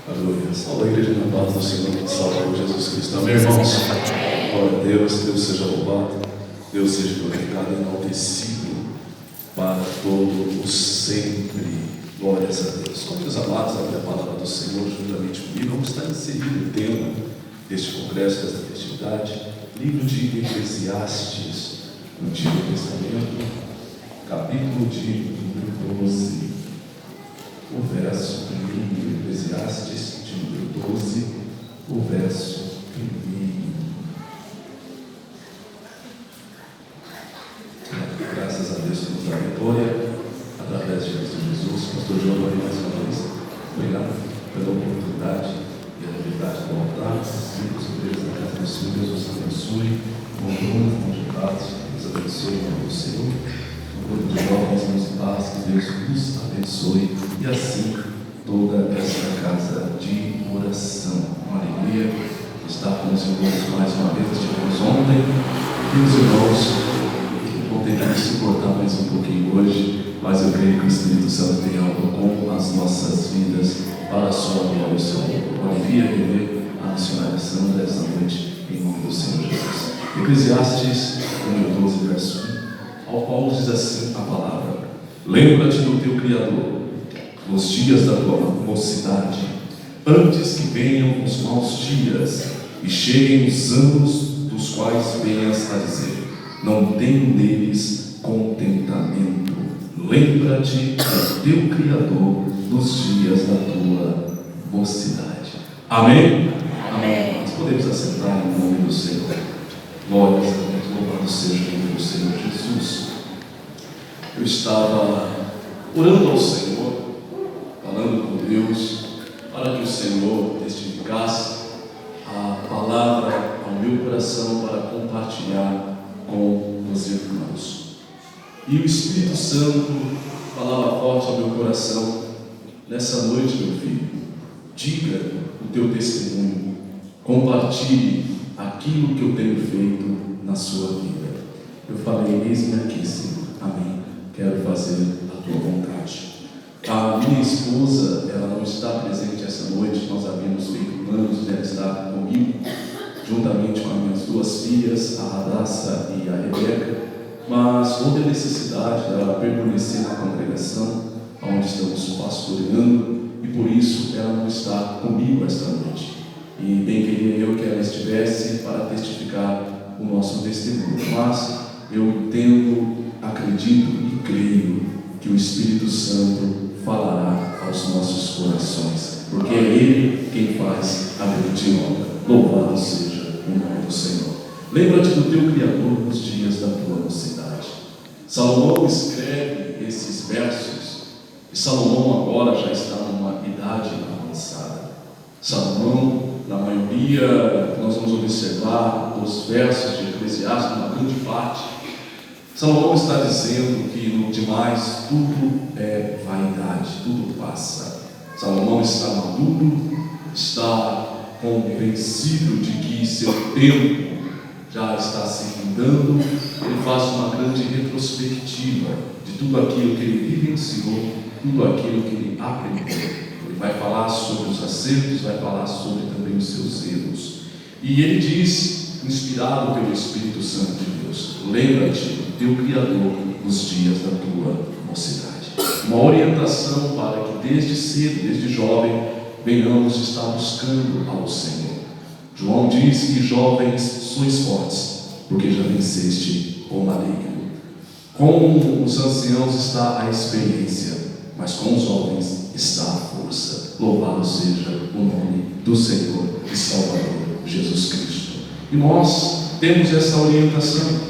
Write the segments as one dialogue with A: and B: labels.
A: Aleluia. Salve a igreja na paz do Senhor, salve Jesus Cristo. Amém, irmãos? Glória a Deus, Deus seja louvado, Deus seja glorificado e enaltecido para todo o sempre. Glórias a Deus. Como meus amados, abre a palavra do Senhor juntamente comigo. Vamos estar inserindo o tema deste congresso, desta festividade, livro de Eclesiastes, no Antigo Testamento, capítulo de número 12, o verso 1, Eclesiastes de número 12, o verso 1. Graças a Deus pela vitória, através de Cristo Jesus. Pastor João, mais uma vez, obrigado pela oportunidade e a habilidade do altar, os filhos, os obreiros da casa do Senhor. Deus os abençoe, com donos, com jeitados, Deus abençoe em nome do Senhor. Um grupo de jovens, irmãos em paz, que Deus nos abençoe, e assim toda esta casa de oração. Uma alegria estar com os irmãos mais uma vez. Estivemos ontem, e os irmãos vão ter que se suportar mais um pouquinho hoje, mas eu creio que o Espírito Santo tem algo com as nossas vidas para a sua glória e seu louvor. Alivia viver a missionária Sandra esta noite, em nome do Senhor Jesus. Eclesiastes, número 12, verso 1, ao qual diz assim a palavra: lembra-te do teu Criador nos dias da tua mocidade, antes que venham os maus dias e cheguem os anos dos quais venhas a dizer: não tenho neles contentamento. Lembra-te do teu Criador nos dias da tua mocidade. Amém? Amém. Nós podemos assentar em nome do Senhor. Glórias a Deus, louvado seja o nome do Senhor Jesus. Eu estava orando ao Senhor, falando com Deus, para que o Senhor testificasse a palavra ao meu coração para compartilhar com os irmãos. E o Espírito Santo falava forte ao meu coração: nessa noite, meu filho, diga o teu testemunho, compartilhe aquilo que eu tenho feito na sua vida. Eu falei: eis-me aqui, Senhor, amém, quero fazer a tua vontade. A minha esposa, ela não está presente essa noite. Nós havíamos feito planos de ela estar comigo, juntamente com as minhas duas filhas, a Radassa e a Rebeca, mas houve a necessidade dela permanecer na congregação onde estamos pastoreando, e por isso ela não está comigo esta noite. E bem queria eu que ela estivesse para testificar o nosso testemunho, mas eu entendo, acredito e creio que o Espírito Santo falará aos nossos corações, porque é Ele quem faz a grande obra. Louvado seja o nome do Senhor. Lembra-te do teu Criador nos dias da tua mocidade. Salomão escreve esses versos, e Salomão agora já está numa idade avançada. Salomão, na maioria, nós vamos observar dos versos de Eclesiastes, uma grande parte, Salomão está dizendo que no demais tudo é vaidade, tudo passa. Salomão está maduro, está convencido de que seu tempo já está se findando. Ele faz uma grande retrospectiva de tudo aquilo que ele vivenciou, tudo aquilo que ele aprendeu. Ele vai falar sobre os acertos, vai falar sobre também os seus erros. E ele diz, inspirado pelo Espírito Santo de Deus: lembra-te do teu Criador nos dias da tua mocidade. Uma orientação para que desde cedo, desde jovem, venhamos estar buscando ao Senhor. João diz que jovens sois fortes, porque já venceste o maligno. Com os anciãos está a experiência, mas com os jovens está a força. Louvado seja o nome do Senhor e Salvador Jesus Cristo. E nós temos essa orientação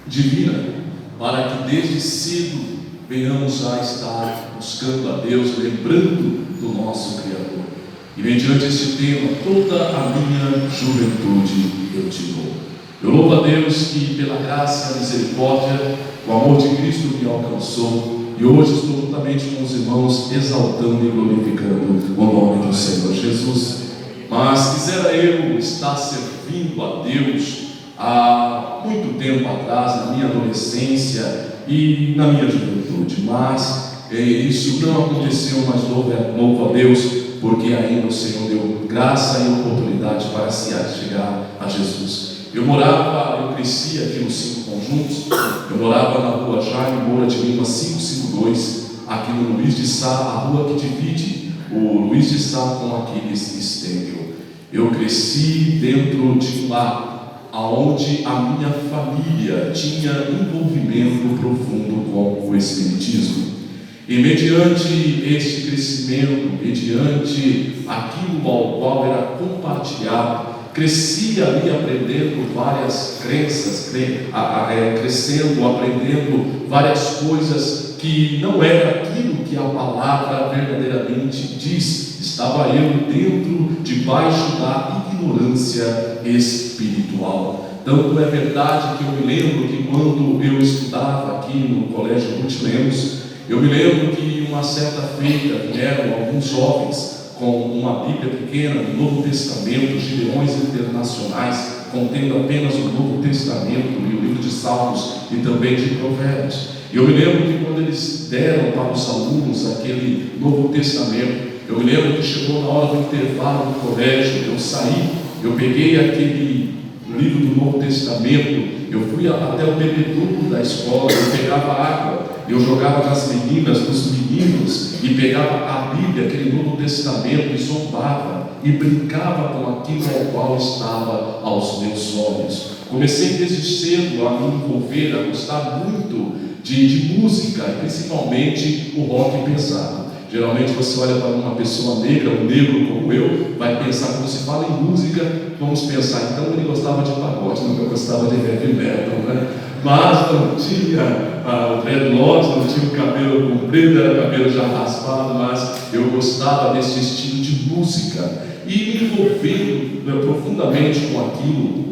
A: divina para que desde cedo venhamos a estar buscando a Deus, lembrando do nosso Criador. E mediante este tema, toda a minha juventude eu te louvo. Eu louvo a Deus que pela graça e a misericórdia, o amor de Cristo me alcançou, e hoje estou juntamente com os irmãos exaltando e glorificando o nome do Senhor Jesus. Mas quisera eu estar servindo a Deus há muito tempo atrás, na minha adolescência e na minha juventude, mas isso não aconteceu, mas louvo a Deus, porque ainda o Senhor deu graça e oportunidade para se chegar a Jesus. Eu cresci aqui nos 5 Conjuntos, eu morava na rua Jaime Moura de Lima 552, aqui no Luiz de Sá, a rua que divide o Luiz de Sá com Aquiles Stengel. Eu cresci dentro de um lar onde a minha família tinha envolvimento profundo com o Espiritismo. E mediante este crescimento, mediante aquilo ao qual era compartilhado, cresci ali aprendendo várias crenças, crescendo, aprendendo várias coisas que não era aquilo que a palavra verdadeiramente diz. Estava eu debaixo da ignorância espiritual. Tanto é verdade que eu me lembro que quando eu estudava aqui no Colégio Ruth Lemos, eu me lembro que uma certa feita vieram alguns jovens com uma Bíblia pequena do Novo Testamento, Gideões Internacionais, contendo apenas o Novo Testamento e o livro de Salmos e também de Provérbios. E eu me lembro que quando eles deram para os alunos aquele Novo Testamento, eu me lembro que chegou na hora do intervalo do colégio, eu saí, eu peguei aquele livro do Novo Testamento, eu fui até o bebedouro da escola, eu pegava água, eu jogava nas meninas, nos meninos, e pegava a Bíblia, aquele Novo Testamento, e zombava, e brincava com aquilo ao qual estava aos meus olhos. Comecei desde cedo a me envolver, a gostar muito de música, e principalmente o rock pesado. Geralmente você olha para uma pessoa negra, um negro como eu, vai pensar, quando se fala em música, vamos pensar, então ele gostava de pagode, não, eu gostava de heavy metal, né? Mas não tinha o dreadlocks, não tinha o cabelo comprido, era cabelo já raspado, mas eu gostava desse estilo de música. E me envolvendo profundamente com aquilo,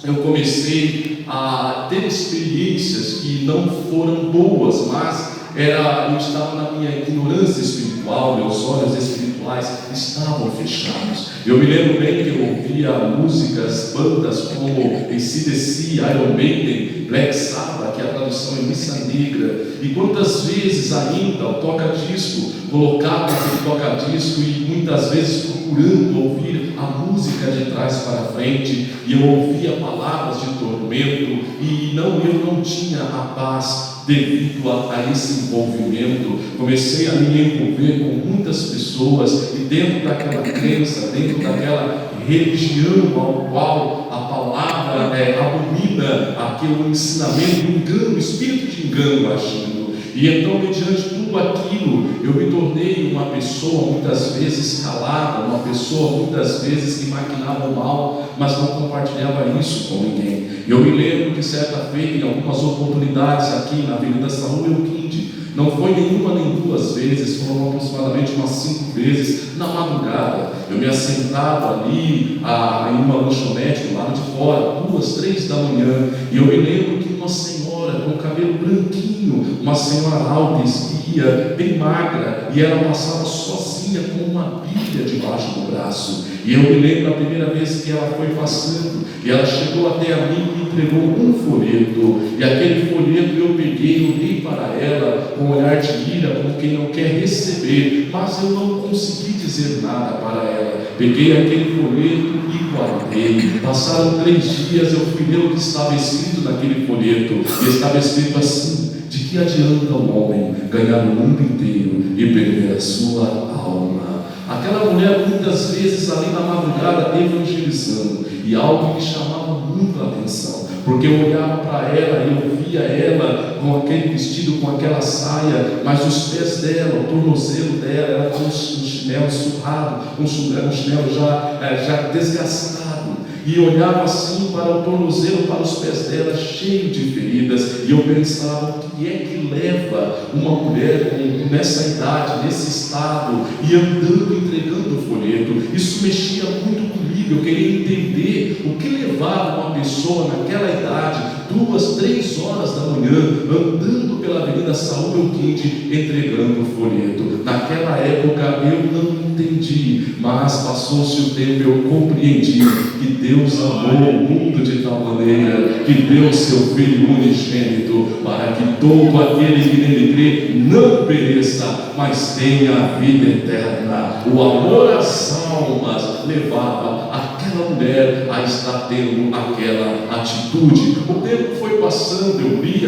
A: eu comecei a ter experiências que não foram boas, mas eu estava na minha ignorância espiritual, meus olhos espirituais estavam fechados. Eu me lembro bem que eu ouvia músicas, bandas como AC/DC, Iron Maiden, Black Sabbath, que é a tradução é Missa Negra, e quantas vezes ainda o toca-disco, colocava aquele toca-disco e muitas vezes procurando ouvir a música de trás para frente, e eu ouvia palavras de tormento, e eu não tinha a paz devido a esse envolvimento. Comecei a me envolver com muitas pessoas, e dentro daquela crença, dentro daquela religião ao qual a palavra abomina aquele ensinamento, o engano, o espírito de engano agindo. E então, mediante tudo aquilo, eu me tornei uma pessoa muitas vezes calada, uma pessoa muitas vezes que maquinava o mal, mas não compartilhava isso com ninguém. Eu me lembro que certa feita, em algumas oportunidades aqui na Avenida São Leoquinde, não foi nenhuma nem duas vezes, foram aproximadamente umas 5 vezes, na madrugada, eu me assentava ali em uma lanchonete do lado de fora, 2, 3 da manhã, e eu me lembro que uma senhora com cabelo branquinho, uma senhora alta, esguia, bem magra, e ela passava sozinha com uma Bíblia debaixo do braço. E eu me lembro da primeira vez que ela foi passando, e ela chegou até a mim e me entregou um folheto, e aquele folheto eu peguei, olhei para ela com um olhar de ira, como quem não quer receber, mas eu não consegui dizer nada para ela. Peguei aquele folheto e guardei. Passaram 3 dias, eu fui ler o que estava escrito naquele folheto, e estava escrito assim: de que adianta o homem ganhar o mundo inteiro e perder a sua alma? Aquela mulher muitas vezes ali na madrugada evangelizando, e algo me chamava muito a atenção, porque eu olhava para ela e eu via ela com aquele vestido, com aquela saia, mas os pés dela, o tornozelo dela era com um chinelo surrado, um chinelo já desgastado. E olhava assim para o tornozelo, para os pés dela, cheio de feridas, e eu pensava, o que é que leva uma mulher nessa idade, nesse estado, e andando, entregando o folheto? Isso mexia muito comigo. Eu queria entender o que levava uma pessoa naquela idade, 2, 3 horas da manhã, andando pela Avenida Saúl Euquinde, entregando o folheto. Naquela época eu não entendi, mas passou-se o tempo, eu compreendi que Deus amou o mundo de tal maneira que deu seu Filho unigênito, para que todo aquele que nele crê não pereça, mas tenha a vida eterna. O amor às almas levava aquela mulher a estar tendo aquela atitude. O tempo foi passando, eu li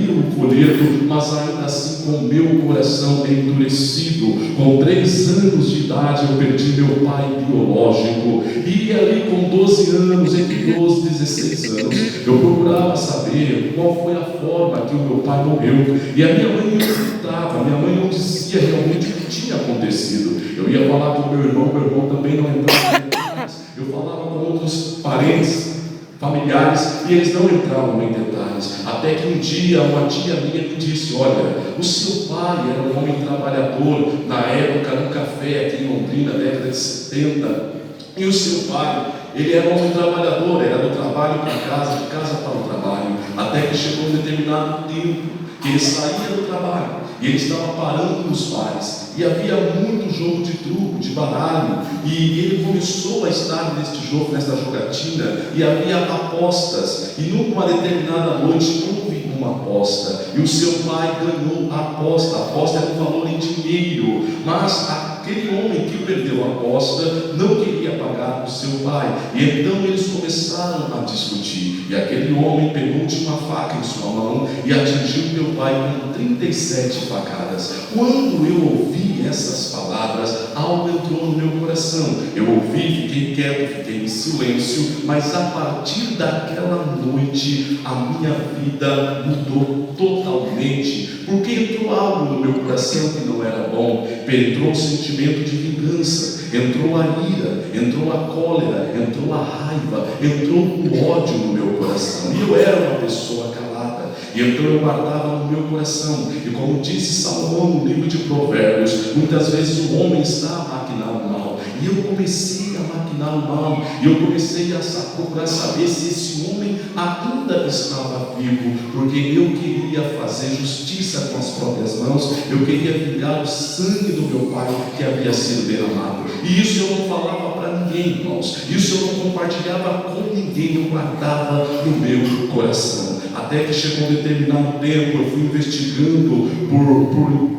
A: o folheto, mas ainda assim com meu coração endurecido. Com 3 anos de idade eu perdi meu pai biológico, e ali com 12 anos, entre 12 e 16 anos, eu procurava saber qual foi a forma que o meu pai morreu, e a minha mãe não contava, minha mãe não dizia realmente o que tinha acontecido. Eu ia falar com meu irmão também não entrava em detalhes. Eu falava com outros parentes, familiares, e eles não entravam em detalhes, até que um dia uma tia minha me disse: olha, o seu pai era um homem trabalhador, na época no café aqui em Londrina, década de 70, e o seu pai, ele era um homem trabalhador, era do trabalho para casa, de casa para o trabalho, até que chegou um determinado tempo que ele saía do trabalho e ele estava parando nos bares, e havia muito jogo de truco, de baralho, e ele começou a estar neste jogo, nesta jogatina, e havia apostas, e numa determinada noite houve uma aposta, e o seu pai ganhou a aposta era um valor em dinheiro, mas aquele homem que perdeu a aposta não queria pagar o seu pai, e então eles começaram a discutir, e aquele homem pegou uma faca em sua mão e atingiu meu pai com 37 facadas. Quando eu ouvi essas palavras, algo entrou no meu coração. Eu ouvi, fiquei quieto, fiquei em silêncio, mas a partir daquela noite a minha vida mudou totalmente, porque entrou algo no meu coração que não era bom. Entrou o sentimento de vingança, entrou a ira, entrou a cólera, entrou a raiva, entrou o ódio no meu coração, e eu era uma pessoa calada, e então eu guardava no meu coração, e como disse Salomão no livro de Provérbios, muitas vezes o homem está a maquinar o mal, e eu comecei a maquinar o mal, e eu comecei a procurar saber se esse homem ainda estava vivo, porque eu queria fazer justiça com as próprias mãos, eu queria vingar o sangue do meu pai que havia sido derramado, e isso eu não falava para ninguém, irmãos, isso eu não compartilhava com ninguém, eu guardava no meu coração, até que chegou um determinado tempo, eu fui investigando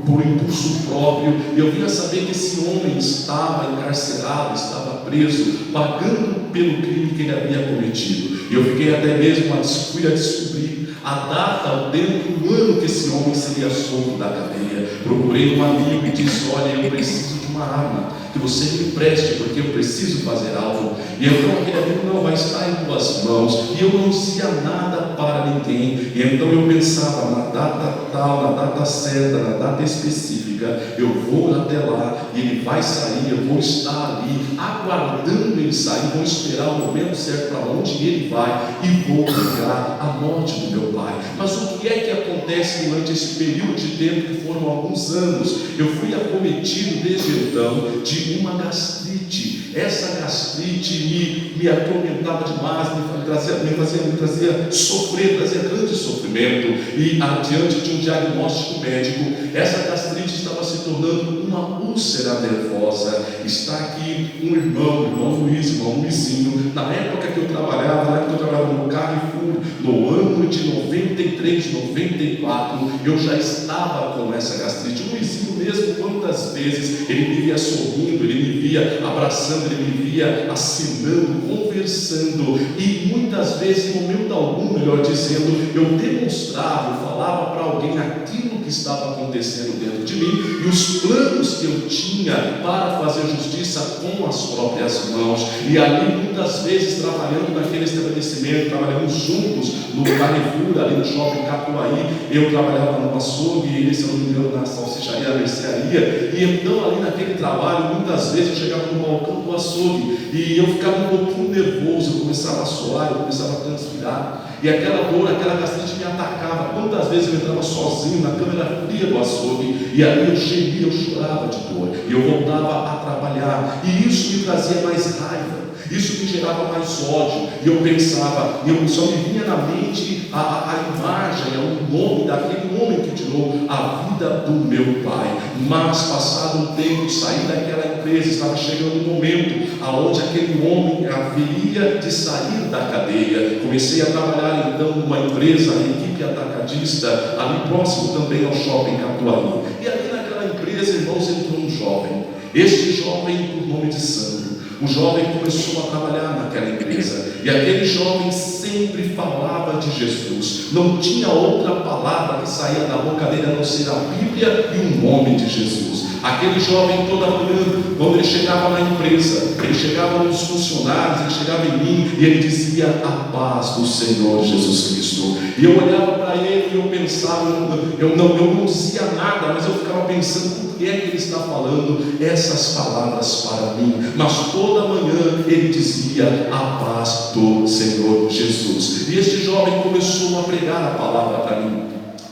A: por impulso próprio, e eu vinha saber que esse homem estava encarcerado, estava preso, pagando pelo crime que ele havia cometido, e eu fiquei até mesmo fui a descobrir a data, o tempo, o ano que esse homem seria solto da cadeia. Procurei um amigo e disse: olha, eu preciso de uma arma, que você me empreste, porque eu preciso fazer algo. E então aquele amigo: não, vai estar em tuas mãos. E eu não dizia nada para ninguém, e então eu pensava, na data tal, na data certa, na data específica, eu vou até lá, e ele vai sair, eu vou estar ali, aguardando ele sair, vou esperar o momento certo para onde ele vai, e vou pegar a morte do meu pai. Mas o que é que acontece durante esse período de tempo, que foram alguns anos? Eu fui acometido desde então de uma gastrite. Essa gastrite me atormentava demais, me fazia sofrer, trazia grande sofrimento, e diante de um diagnóstico médico, essa gastrite estava se tornando uma úlcera nervosa. Está aqui um irmão Luizinho, na época que eu trabalhava no Carrefour, no ano de 93, 94, eu já estava com essa gastrite. O Luizinho mesmo, quantas vezes ele me via sorrindo, ele me via abraçando, ele me via assinando, conversando, e muitas vezes, em momento algum, melhor dizendo, eu demonstrava, eu falava para alguém aquilo que estava acontecendo dentro de mim, e os planos que eu tinha para fazer justiça com as próprias mãos. E ali, muitas vezes, trabalhando naquele estabelecimento, trabalhamos juntos no Carrefour, ali no shopping Capuaí, eu trabalhava no açougue, e ele, se não me engano, na salsicharia, na mercearia, e então ali naquele trabalho, muitas vezes eu chegava no balcão do açougue, e eu ficava um pouquinho nervoso, eu começava a suar, eu começava a transpirar, e aquela dor, aquela gastrite me atacava. Quantas vezes eu entrava sozinho na câmera fria do açougue, e ali eu gemia, eu chorava de dor, e eu voltava a trabalhar, e isso me trazia mais raiva.
B: Isso me gerava mais ódio. E eu pensava, só me vinha na mente a imagem, o nome daquele homem que tirou a vida do meu pai. Mas passado um tempo, saí daquela empresa, estava chegando um momento aonde aquele homem haveria de sair da cadeia. Comecei a trabalhar então numa empresa, a equipe atacadista, ali próximo também ao shopping Catuaí. E ali naquela empresa, irmãos, entrou um jovem. Este jovem, por nome de Sandro, o jovem começou a trabalhar naquela empresa, e aquele jovem sempre falava de Jesus. Não tinha outra palavra que saía da boca dele a não ser a Bíblia e o nome de Jesus. Aquele jovem, toda manhã, quando ele chegava na empresa, ele chegava nos funcionários, ele chegava em mim e ele dizia: a paz do Senhor Jesus Cristo. E eu olhava para ele e eu pensava, eu não dizia nada, mas eu ficava pensando: por que é que ele está falando essas palavras para mim? Mas toda manhã ele dizia: a paz do Senhor Jesus. E este jovem começou a pregar a palavra para mim.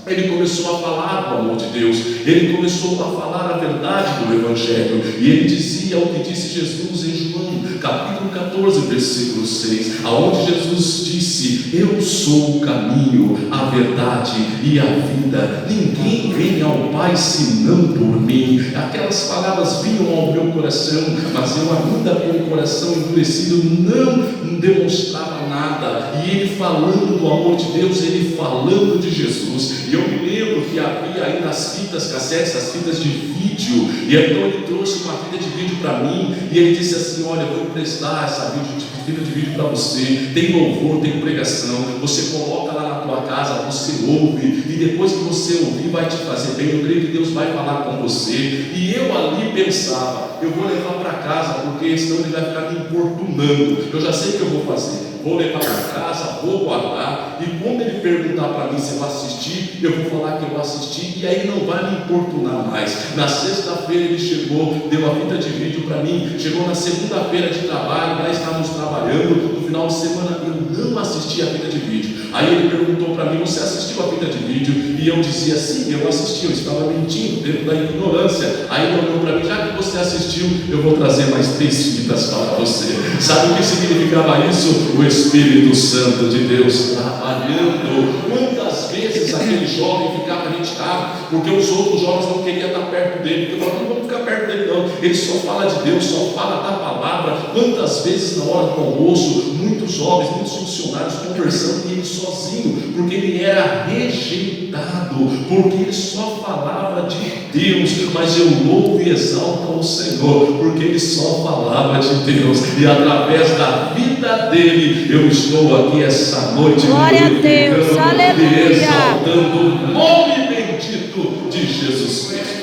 B: Ele começou a falar do amor de Deus, ele começou a falar a verdade do Evangelho, e ele dizia o que disse Jesus em João, capítulo 14, versículo 6, aonde Jesus disse: eu sou o caminho, a verdade e a vida, ninguém vem ao Pai senão por mim. Aquelas palavras vinham ao meu coração, mas eu ainda com o coração endurecido não demonstrava nada, e ele falando do amor de Deus, ele falando de Jesus. E eu me lembro que havia aí nas fitas cassetes, as fitas de vídeo, e então ele trouxe uma fita de vídeo para mim, e ele disse assim: olha, eu vou emprestar essa fita de vídeo para você, tem louvor, tem pregação, você coloca lá na tua casa, você ouve, e depois que você ouvir vai te fazer bem, eu creio que Deus vai falar com você. E eu ali pensava: eu vou levar para casa, porque senão ele vai ficar me importunando, eu já sei o que eu vou fazer, vou levar para casa, vou guardar, e quando ele perguntar para mim se eu assisti, eu vou falar que eu assisti, e aí ele não vai me importunar mais. Na sexta-feira ele chegou, deu a fita de vídeo para mim, chegou na segunda-feira de trabalho, lá estávamos trabalhando, no final de semana eu não assisti a fita de vídeo. Aí ele perguntou para mim: você assistiu a fita de vídeo? E eu dizia: sim, eu assisti, eu estava mentindo dentro da ignorância. Aí ele olhou para mim: já que você assistiu, eu vou trazer mais 3 fitas para você. Sabe o que significava isso? O Espírito Santo de Deus trabalhando. Quantas vezes aquele jovem ficava irritado porque os outros jovens não queriam estar perto dele, porque eu falava: não vamos ficar perto dele não, ele só fala de Deus, só fala da palavra. Quantas vezes na hora do almoço, muitos jovens, muitos funcionários conversando e ele sozinho, porque ele era rejeitado, porque ele só falava de Deus. Mas eu louvo e exalto ao Senhor, porque ele só falava de Deus, e através da vida dele eu estou aqui essa noite,
C: glória a Deus, aleluia,
B: e exaltando o nome bendito de Jesus Cristo.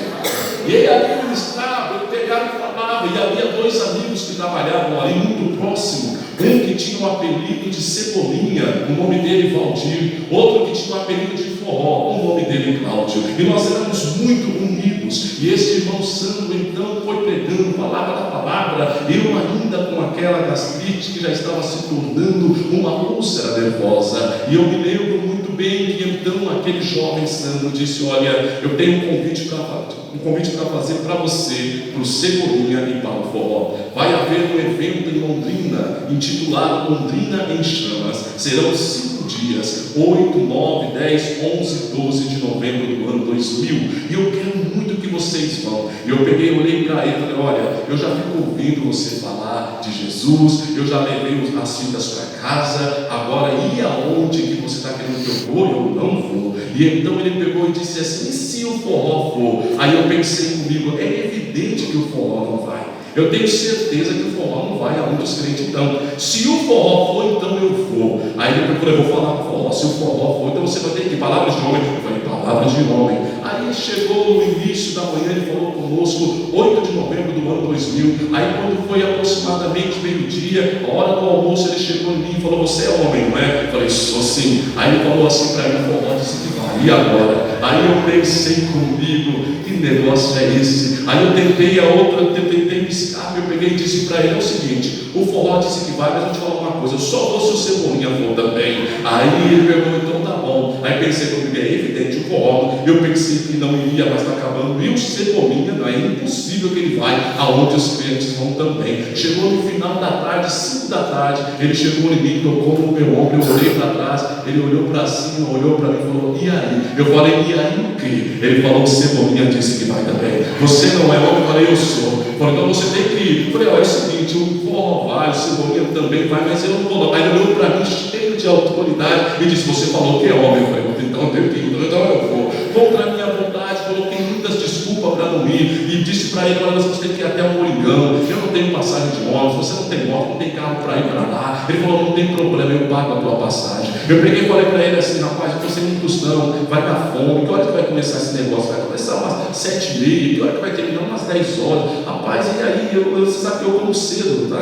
B: E ele ali ministrava, ele pegava e falava, e havia 2 amigos que trabalhavam ali muito próximo, um que tinha o apelido de Cebolinha, o nome dele Valdir, outro que tinha o apelido de Forró, o nome dele Cláudio, e nós éramos muito unidos. E esse irmão Sandro então foi pregando, falava da palavra, eu ainda com aquela gastrite que já estava se tornando uma úlcera nervosa, e eu me lembro muito bem que então aquele jovem Sandro disse: olha, eu tenho um convite para fazer para você, para o Cebolinha e para o Forró. Vai haver um evento em Londrina, intitulado Londrina em Chamas. Serão 5 dias, 8, 9, 10, 11, 12 de novembro do ano 2000, e eu quero muito que vocês vão. E eu olhei para ele e falei: olha, eu já fico ouvindo você falar de Jesus, eu já levei as fitas para casa, agora e aonde que você está querendo que eu vou? Eu não vou. E então ele pegou e disse assim: e se o Forró for? Aí eu pensei comigo: é evidente que o Forró não vai. Eu tenho certeza que o Forró não vai aonde os crentes estão. Se o Forró for, então eu vou. Aí ele falou: eu vou falar com o Forró. Se o Forró for, então você vai ter que palavras de homem. Eu falei: palavras de homem. Aí chegou no início da manhã, ele falou conosco, 8 de novembro do ano 2000. Aí quando foi aproximadamente meio-dia, a hora do almoço, ele chegou em mim e falou: você é homem, não é? Eu falei: sou sim. Aí ele falou assim para mim: o Forró disse que vai. E agora? Aí eu pensei comigo: que negócio é esse? Aí eu tentei me escapar, eu peguei e disse para ele: é o seguinte, o Forró disse que vai, mas eu te falo uma coisa, eu só vou se o Cebolinha for também. Aí ele pegou: então tá bom. Aí pensei comigo, é evidente, o forró, eu pensei que não iria, mas está acabando. E o Cebolinha, não é impossível que ele vai aonde os crentes vão também. Chegou no final da tarde, 5 da tarde, ele chegou em mim, tocou no meu ombro, eu olhei para trás, ele olhou para cima, olhou para mim e falou, e aí? Eu falei, e aí o quê? Ele falou, o Cebolinha disse que vai também. Você não é homem? Eu falei, eu sou. Eu falei, então você tem que ir. Eu falei, olha, é o seguinte, o forró vai, o Cebolinha também vai, mas eu não vou não. Aí ele olhou para mim, cheio de autoridade, e disse, você falou que é homem. Eu falei, então eu tenho que ir, então eu vou. Contra a minha vontade, coloquei muitas desculpas para não ir, e disse para ele, olha, você tem que ir até o Moringão, eu não tenho passagem de ônibus, você não tem moto, não tem carro para ir para lá. Ele falou, não tem problema, eu pago a tua passagem. Eu peguei e falei para ele assim, rapaz, eu estou sem muito tostão, vai dar fome, que hora que vai começar esse negócio? Vai começar umas 7h30, que hora que vai terminar? Umas 10 horas. Rapaz, e aí, você sabe que eu como cedo, tá?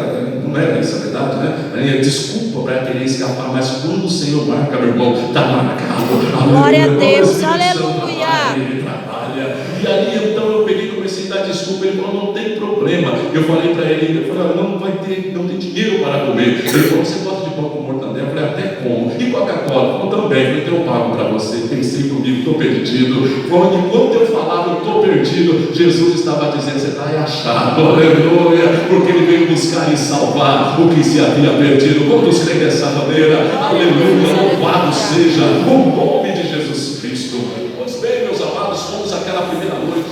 B: Não era isso a verdade, né? Desculpa para querer escapar, mas quando o Senhor marca, meu irmão, está marcado.
C: Glória a Deus,
B: aleluia. Ele trabalha. E aí, então, eu peguei e comecei a dar desculpa. Ele falou, não tem problema. Eu falei para ele, eu falei, não tem dinheiro para comer. Ele falou, você gosta de pão com mortandela? Eu falei, até como. E Coca-Cola? Eu falei, também. Eu falei, então eu pago para você. Pensei comigo, estou perdido. Enquanto eu falava, eu estou perdido, Jesus estava dizendo, você está achado, aleluia, porque ele veio buscar e salvar o que se havia perdido. Quantos creem dessa maneira? Aleluia, louvado seja o nome de Jesus Cristo. Pois bem, meus amados, fomos aquela primeira noite,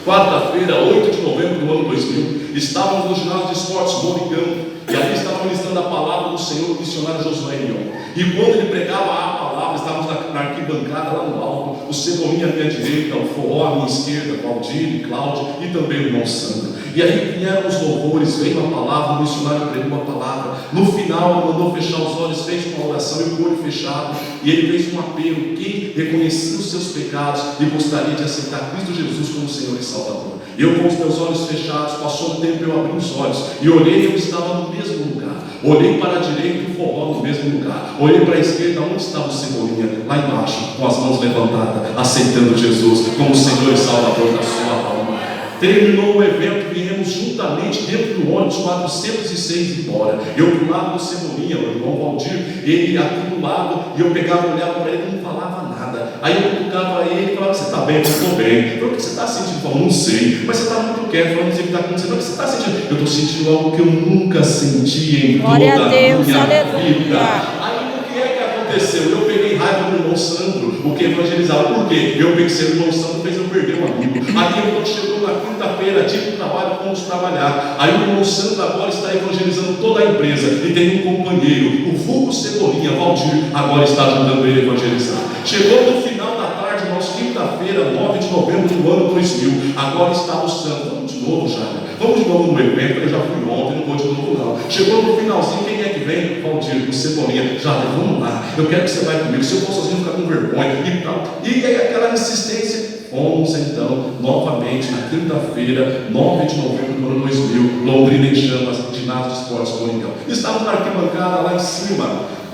B: quarta-feira, 8 de novembro do ano 2000, estávamos no ginásio de esportes Moringão, e ali estava ministrando a palavra do Senhor, o missionário Josué Leão. E quando ele pregava a palavra, estávamos na arquibancada lá no alto, o Cebolinha à minha direita, o Forró à minha esquerda, Valdir, Cláudio e também o irmão Sandro. E aí vieram os louvores, veio a palavra, o missionário pregou a palavra. No final, ele mandou fechar os olhos, fez uma oração e com o olho fechado. E ele fez um apelo: quem reconhecia os seus pecados e gostaria de aceitar Cristo Jesus como Senhor e Salvador. Eu, com os meus olhos fechados, passou um tempo, eu abri os olhos e olhei, eu estava no mesmo lugar. Olhei para a direita, o Forró no mesmo lugar. Olhei para a esquerda, onde estava o Cebolinha? Lá embaixo, com as mãos levantadas, aceitando Jesus como Senhor e Salvador da sua alma. Terminou o evento, viemos juntamente dentro do ônibus, 406 embora. Eu do lado do Cebolinha, o irmão Valdir, ele aqui do lado, e eu pegava e olhava para ele e não falava nada. Aí eu cutucava ele e falava, você está bem? Eu estou bem. Falei, o que você está sentindo? Eu falei, não sei, mas você está muito quieto, falando, não sei o que está acontecendo. O que você está sentindo? Eu estou sentindo algo que eu nunca senti em toda a minha vida. Aí o que é que aconteceu? Eu peguei raiva do irmão Sandro, o que evangelizava. Por quê? Eu pensei, o irmão Sandro fez eu perder um amigo. Aí quando chegou na quinta-feira, dia de trabalho, fomos trabalhar. Aí o irmão Sandro agora está evangelizando toda a empresa. E tem um companheiro, o vulgo Cebolinha, Valdir, agora está ajudando ele a evangelizar. Chegou no final da tarde, irmãos, quinta-feira, 9 de novembro do ano 2000. Agora está o Sandro. Vamos de novo, Jair. Vamos de novo no evento, eu já fui ontem, não vou de novo não. Chegou no finalzinho, quem é que vem? Valdir, o Cebolinha. Jair, vamos lá, eu quero que você vá comigo. Se eu for sozinho, ficar com vergonha e tal. E aí aquela insistência. Fomos então, novamente, na quinta-feira, 9 de novembro do ano 2000, Londrina em Chamas, ginásio de esportes Moringão. Estávamos na arquibancada lá em cima.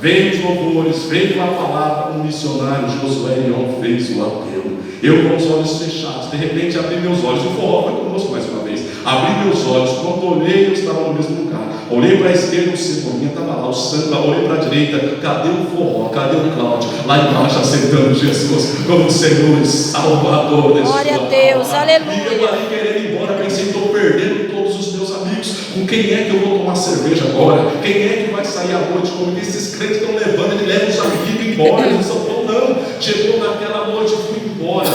B: Veio os louvores, veio a palavra, o missionário Josué Leão fez o apelo. Eu com os olhos fechados, de repente abri meus olhos, o Forró foi conosco mais uma vez. Abri meus olhos, quando olhei, eu estava no mesmo lugar. Olhei para a esquerda, o Cebolinha estava lá, o Sandra. Olhei para a direita, cadê o Forró? Cadê o Cláudio? Lá embaixo aceitando Jesus como Senhor e Salvador desse
C: glória a Deus, aleluia.
B: E eu ali querendo ir embora, pensei, estou perdendo todos os meus amigos. Com quem é que eu vou tomar cerveja agora? Quem é que vai sair à noite comigo? Esses crentes estão levando, ele leva os amigos embora, eles não são não. Chegou naquela noite, eu fui embora,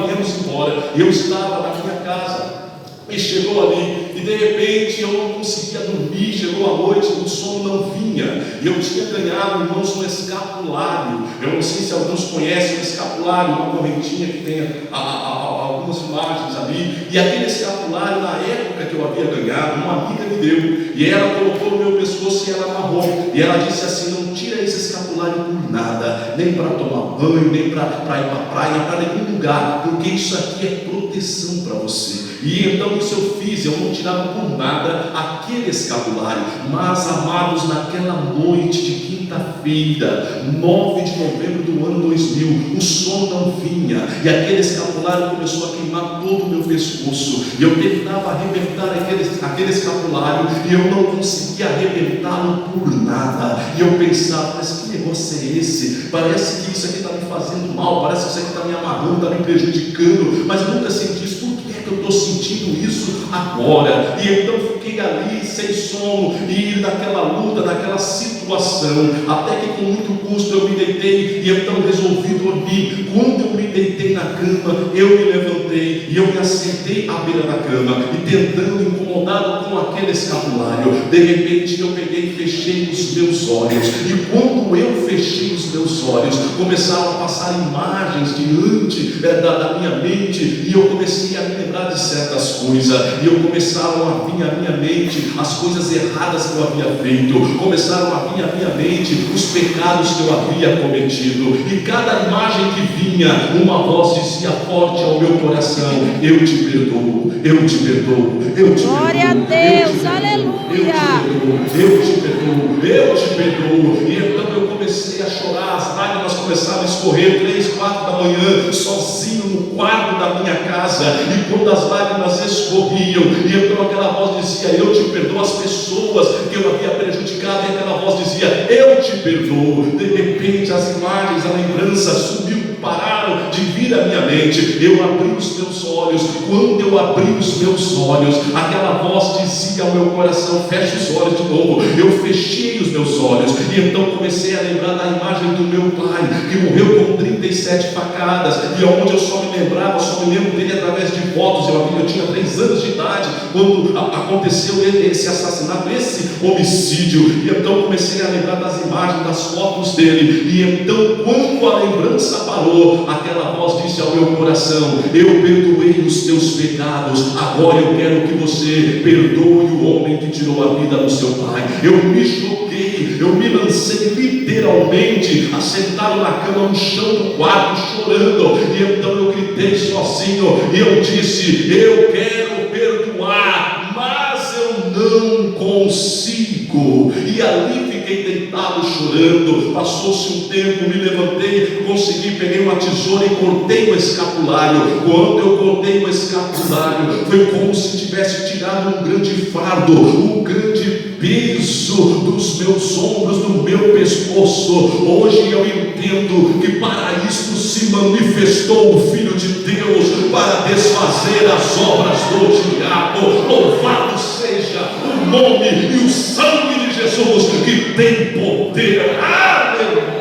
B: viemos embora. E eu estava na minha casa. E chegou ali, e de repente eu não conseguia dormir. Chegou a noite, o sono não vinha. E eu tinha ganhado, irmãos, um escapulário. Eu não sei se alguns conhecem o escapulário, uma correntinha que tem algumas imagens ali. E aquele escapulário, na época que eu havia ganhado, uma amiga me deu. E ela colocou no meu pescoço e ela amarrou. E ela disse assim: não tira esse escapulário por nada, nem para tomar banho, nem para ir para a praia, para nenhum lugar, porque isso aqui é proteção para você. E então isso eu fiz, eu não tirava por nada aquele escapulário. Mas, amados, naquela noite de quinta-feira, 9 de novembro do ano 2000, o sono não vinha, e aquele escapulário começou a queimar todo o meu pescoço, e eu tentava arrebentar aquele escapulário, e eu não conseguia arrebentá-lo por nada. E eu pensava, mas que negócio é esse? Parece que isso aqui está me fazendo mal, parece que isso aqui está me amarrando, está me prejudicando, mas eu nunca senti isso. Por que é que eu estou sentindo isso agora? E então fiquei ali sem sono, e naquela luta, naquela situação, até que com muito custo eu me deitei, e então resolvi dormir. Quando eu me deitei na cama, eu me levantei e eu me assentei à beira da cama, e tentando, incomodado com aquele escapulário, de repente eu peguei e fechei os meus olhos, e quando eu fechei os meus olhos, começaram a passar imagens diante da minha mente, e eu comecei a me lembrar de certas coisas, e eu começaram a vir à minha mente as coisas erradas que eu havia feito, começaram a vir à minha mente os pecados que eu havia cometido, e cada imagem que vinha, uma voz dizia forte ao meu coração: eu te perdoo, eu te perdoo, eu te perdoo.
C: Glória a Deus, aleluia.
B: Eu te perdoo, eu te perdoo. E então eu comecei a chorar, as lágrimas começaram a escorrer, 3, 4 da manhã, sozinho no quarto da minha casa. E quando as lágrimas escorriam, e então aquela voz dizia: eu te perdoo. As pessoas que eu havia prejudicado, e aquela voz dizia: eu te perdoo. De repente as imagens, a lembrança subiu, pararam de vir à minha mente. Eu abri os meus olhos. Quando eu abri os meus olhos, aquela voz dizia ao meu coração: feche os olhos de novo. Eu fechei os meus olhos, e então comecei a lembrar da imagem do meu pai, que morreu com 37 facadas, e onde eu só me lembrava, só me lembro dele através de fotos. Eu tinha 3 anos de idade quando aconteceu esse assassinato, esse homicídio, e então comecei a lembrar das imagens, das fotos dele. E então, quando a lembrança parou, aquela voz disse ao meu coração: eu perdoei os teus pecados, agora eu quero que você perdoe o homem que tirou a vida do seu pai. Eu me joguei, eu me lancei literalmente, assentado na cama, no chão do quarto, chorando, e então eu gritei sozinho, e eu disse: eu quero perdoar, mas eu não consigo. E ali fiquei deitado chorando. Passou-se um tempo, me levantei, consegui, peguei uma tesoura e cortei o escapulário. Quando eu cortei o escapulário, foi como se tivesse tirado um grande fardo, um grande peso dos meus ombros, do meu pescoço. Hoje eu entendo que para isso se manifestou o Filho de Deus, para desfazer as obras do diabo. Louvado seja o nome e o sangue de Jesus, que tem poder. Aleluia!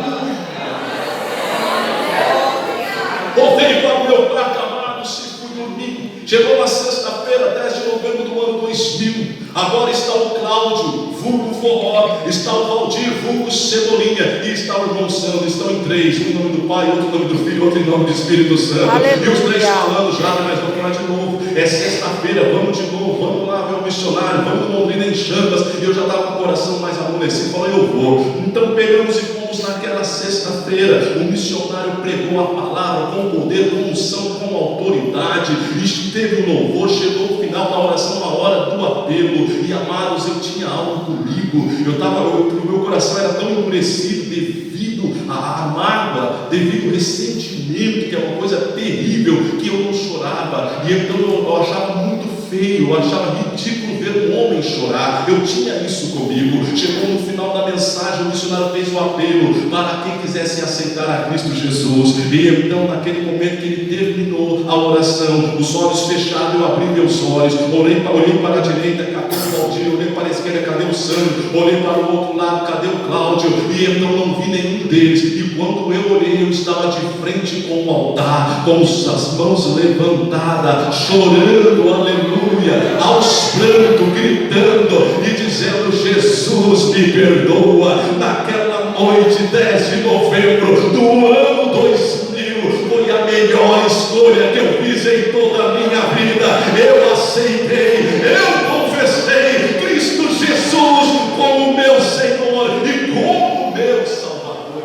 B: Voltei para o meu quarto amado, se fui dormir. Chegou na sexta-feira, 10 de novembro do ano 2000. Agora está o Cláudio, vulgo Forró, está o Valdir, vulgo Cebolinha, e está o irmão Sandro. Estão em 3, um em nome do Pai, outro em nome do Filho, outro em nome do Espírito Santo.
C: Aleluia.
B: E os 3 falando já, mas vamos lá de novo. É sexta-feira, vamos de novo, vamos lá ver o missionário, vamos no Londrina em Chamas. E eu já estava com o coração mais amolecido, falei: eu vou. Então pegamos e fomos naquela sexta-feira. O missionário pregou a palavra com poder, com unção, com autoridade, e teve um louvor. Chegou o final da oração, a hora do apelo, e amados, eu tinha algo comigo. O meu coração era tão endurecido devido à mágoa, devido ao ressentimento, que é uma coisa terrível, que eu não chorava. E então eu achava muito feio, eu achava ridículo ver um homem chorar. Eu tinha isso comigo. Chegou no final da mensagem, o missionário fez o apelo para quem quisesse aceitar a Cristo Jesus. E então, naquele momento que ele terminou a oração, os olhos fechados, eu abri meus olhos, olhei para a direita, cadê o Valdir? Olhei para a esquerda, cadê o Sandro? Olhei para o outro lado, cadê o Cláudio? E então não vi nenhum deles. E quando eu olhei, eu estava de frente com o altar, com as mãos levantadas, chorando, aleluia, aos prantos, gritando e dizendo: Jesus me perdoa. Naquela noite, 10 de novembro do ano 2000, foi a melhor escolha que eu fiz em toda a minha vida. Eu aceitei, eu confessei Cristo Jesus como meu Senhor e como meu Salvador.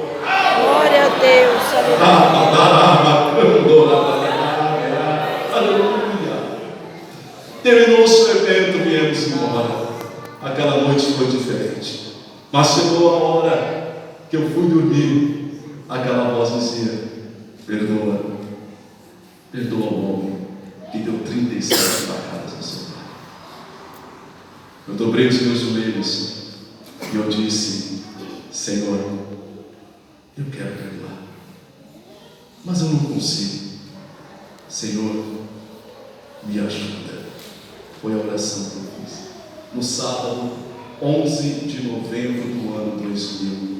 C: Glória a Deus, aleluia.
B: Aleluia. Terminou o seu evento, viemos embora. Aquela noite foi diferente. Mas chegou a hora que eu fui dormir. Aquela voz dizia: perdoa o homem que deu 37 facadas no seu pai. Eu dobrei os meus joelhos e eu disse: Senhor, eu quero perdoar, mas eu não consigo. Senhor, me ajuda. Foi a oração que eu fiz no sábado 11 de novembro do ano 2000.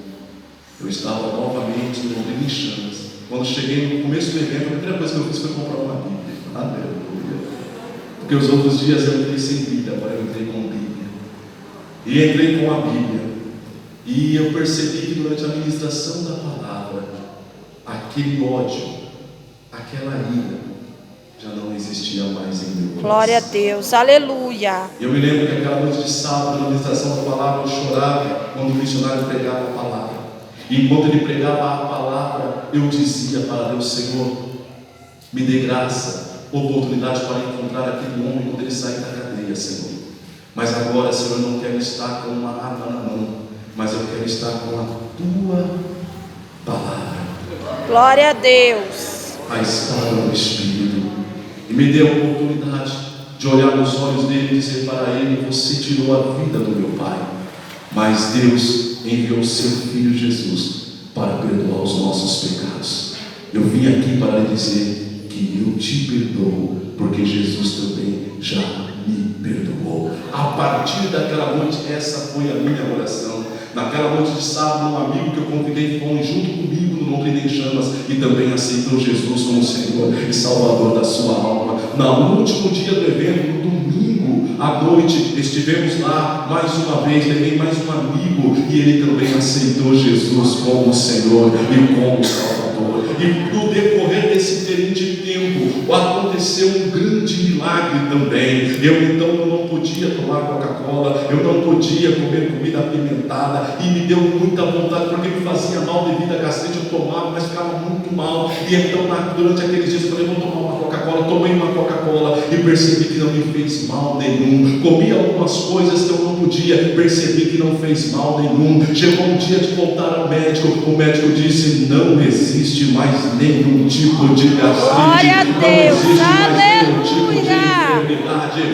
B: Eu estava novamente no Londrina em Chamas. Quando cheguei no começo do evento, a primeira coisa que eu fiz foi comprar uma Bíblia. Aleluia. Porque os outros dias eu entrei sem Bíblia, agora eu entrei com Bíblia. E entrei com a Bíblia. E eu percebi que durante a ministração da palavra, aquele ódio, aquela ira, já não existia mais em meu coração.
C: Glória a Deus, aleluia.
B: Eu me lembro que aquela noite de sábado, na ministração da palavra, eu chorava quando o missionário pregava a palavra. E enquanto ele pregava a palavra, eu dizia para Deus: Senhor, me dê graça, oportunidade para encontrar aquele homem quando ele sair da cadeia, Senhor. Mas agora, Senhor, eu não quero estar com uma arma na mão, mas eu quero estar com a Tua palavra.
C: Glória a Deus.
B: A espada do Espírito. E me dê a oportunidade de olhar nos olhos dele e dizer para ele: você tirou a vida do meu pai, mas Deus enviou o seu Filho Jesus para perdoar os nossos pecados. Eu vim aqui para lhe dizer que eu te perdoo, porque Jesus também já me perdoou. A partir daquela noite, essa foi a minha oração. Naquela noite de sábado, um amigo que eu convidei foi junto comigo no Londrina em Chamas e também aceitou Jesus como Senhor e Salvador da sua alma. No último dia do evento, no domingo à noite, estivemos lá mais uma vez, levei mais um amigo e ele também aceitou Jesus como Senhor e como Salvador. E no decorrer desse período de tempo, aconteceu um grande milagre também. Eu então não podia tomar Coca-Cola, eu não podia comer comida apimentada, e me deu muita vontade, porque me fazia mal devido à gastrite. Eu tomava, mas ficava muito mal. E então, durante aqueles dias, eu falei: vou tomar uma Coca-Cola. Tomei uma Coca-Cola e percebi que não me fez mal nenhum. Comi algumas coisas que eu não podia, percebi que não fez mal nenhum. Chegou um dia de voltar ao médico. O médico disse: não existe mais nenhum tipo de gastrite.
C: Glória a Deus, aleluia.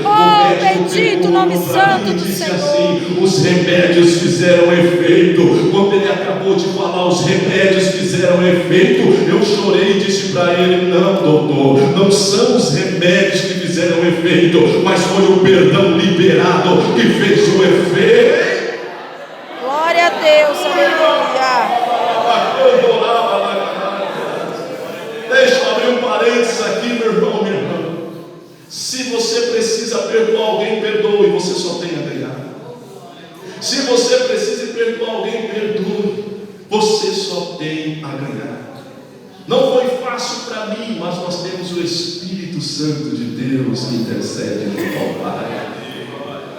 C: Oh, bendito o nome santo do Senhor.
B: Assim, os remédios fizeram efeito. Quando ele acabou de falar, os remédios fizeram efeito, eu chorei e disse para ele: não, doutor, não são os remédios que fizeram efeito, mas foi o perdão liberado que fez o efeito.
C: Glória a Deus, aleluia.
B: Deixa eu abrir um parênteses aqui, meu irmão, minha irmã. Se você precisa perdoar alguém, perdoe, você só tem a ganhar. Se você precisa perdoar alguém, perdoe, você só tem a ganhar. Não foi fácil para mim, mas nós temos o Espírito Santo de Deus que intercede junto ao Pai.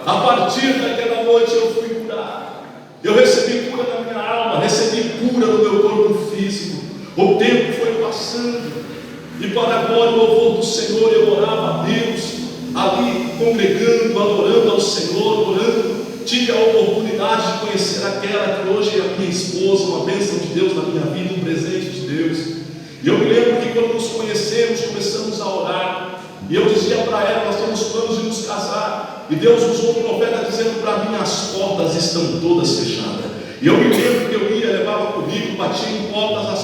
B: A partir daquela noite eu fui curado. Eu recebi cura na minha alma, recebi cura no meu corpo físico. O tempo foi passando, e para a glória e louvor do Senhor, eu orava a Deus, ali congregando, adorando ao Senhor, orando. Tive a oportunidade de conhecer aquela que hoje é a minha esposa, uma bênção de Deus na minha vida, um presente de Deus. E eu me lembro que quando nos conhecemos, começamos a orar, e eu dizia para ela: nós temos planos de nos casar. E Deus usou o profeta dizendo para mim: as portas estão todas fechadas. E eu me lembro que eu ia, levava comigo, batia em portas, as